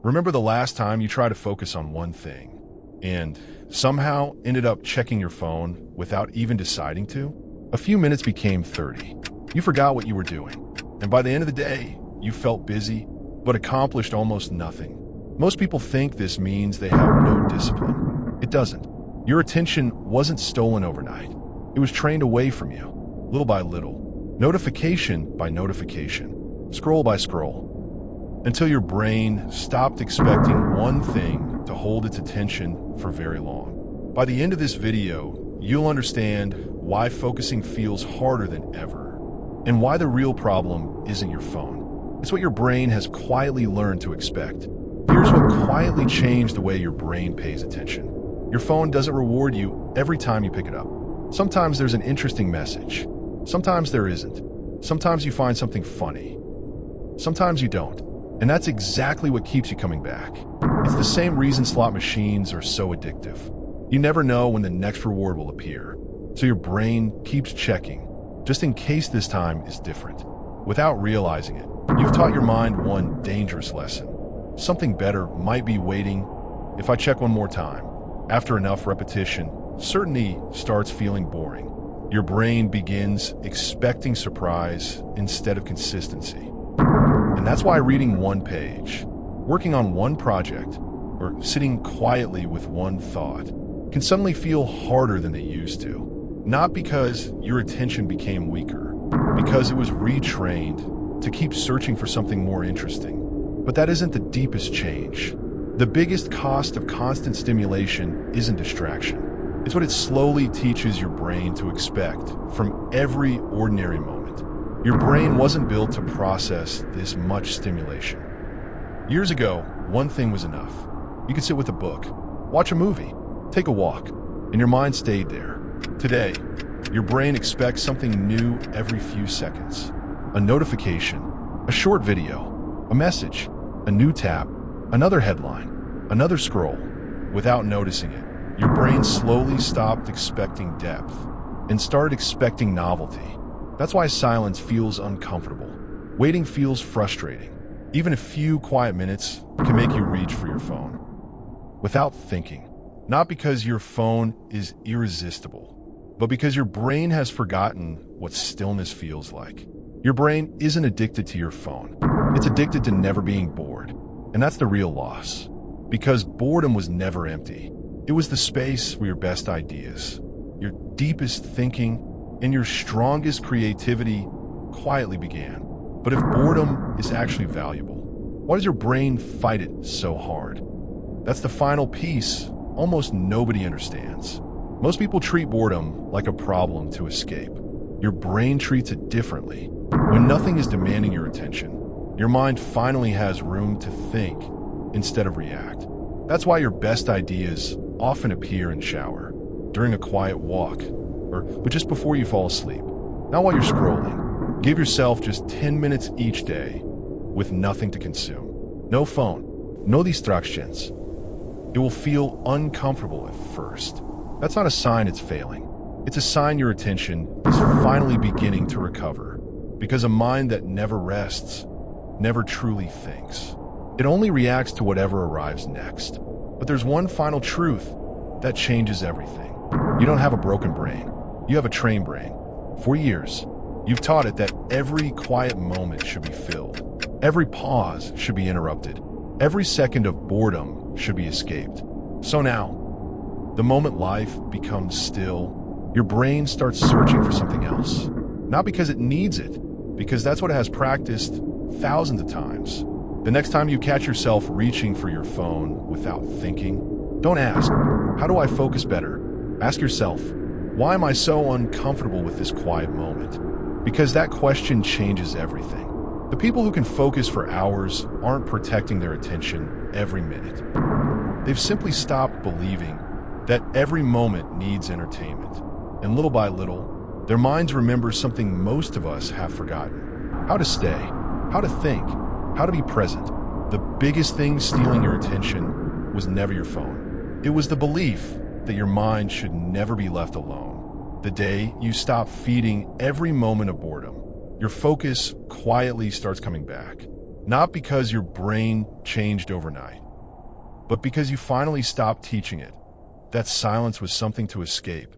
Remember the last time you tried to focus on one thing and somehow ended up checking your phone without even deciding to? A few minutes became 30. You forgot what you were doing. And by the end of the day, you felt busy, but accomplished almost nothing. Most people think this means they have no discipline. It doesn't. Your attention wasn't stolen overnight. It was trained away from you, little by little, notification by notification, scroll by scroll, until your brain stopped expecting one thing to hold its attention for very long. By the end of this video, you'll understand why focusing feels harder than ever, and why the real problem isn't your phone. It's what your brain has quietly learned to expect. Here's what quietly changed the way your brain pays attention. Your phone doesn't reward you every time you pick it up. Sometimes there's an interesting message. Sometimes there isn't. Sometimes you find something funny. Sometimes you don't. And that's exactly what keeps you coming back. It's the same reason slot machines are so addictive. You never know when the next reward will appear. So your brain keeps checking, just in case this time is different. Without realizing it, you've taught your mind one dangerous lesson. Something better might be waiting if I check one more time. After enough repetition, certainty starts feeling boring. Your brain begins expecting surprise instead of consistency. And that's why reading one page, working on one project, or sitting quietly with one thought can suddenly feel harder than they used to. Not because your attention became weaker, because it was retrained to keep searching for something more interesting. But that isn't the deepest change. The biggest cost of constant stimulation isn't distraction. It's what it slowly teaches your brain to expect from every ordinary moment. Your brain wasn't built to process this much stimulation. Years ago, one thing was enough. You could sit with a book, watch a movie, take a walk, and your mind stayed there. Today, your brain expects something new every few seconds. A notification, a short video, a message, a new tab, another headline, another scroll. Without noticing it, your brain slowly stopped expecting depth and started expecting novelty. That's why silence feels uncomfortable. Waiting feels frustrating. Even a few quiet minutes can make you reach for your phone without thinking. Not because your phone is irresistible, but because your brain has forgotten what stillness feels like. Your brain isn't addicted to your phone. It's addicted to never being bored. And that's the real loss. Because boredom was never empty. It was the space where your best ideas, your deepest thinking, and your strongest creativity quietly began. But if boredom is actually valuable, why does your brain fight it so hard? That's the final piece almost nobody understands. Most people treat boredom like a problem to escape. Your brain treats it differently. When nothing is demanding your attention, your mind finally has room to think instead of react. That's why your best ideas often appear in shower, during a quiet walk, but just before you fall asleep. Not while you're scrolling. Give yourself just 10 minutes each day with nothing to consume. No phone, no distractions. It will feel uncomfortable at first. That's not a sign it's failing. It's a sign your attention is finally beginning to recover. Because a mind that never rests never truly thinks. It only reacts to whatever arrives next. But there's one final truth that changes everything. You don't have a broken brain. You have a trained brain. For years, you've taught it that every quiet moment should be filled. Every pause should be interrupted. Every second of boredom should be escaped. So now, the moment life becomes still, your brain starts searching for something else. Not because it needs it, because that's what it has practiced thousands of times. The next time you catch yourself reaching for your phone without thinking, don't ask, how do I focus better? Ask yourself, why am I so uncomfortable with this quiet moment? Because that question changes everything. The people who can focus for hours aren't protecting their attention every minute. They've simply stopped believing that every moment needs entertainment. And little by little, their minds remember something most of us have forgotten. How to stay, how to think, how to be present. The biggest thing stealing your attention was never your phone. It was the belief that your mind should never be left alone. The day you stop feeding every moment of boredom, your focus quietly starts coming back. Not because your brain changed overnight, but because you finally stopped teaching it that silence was something to escape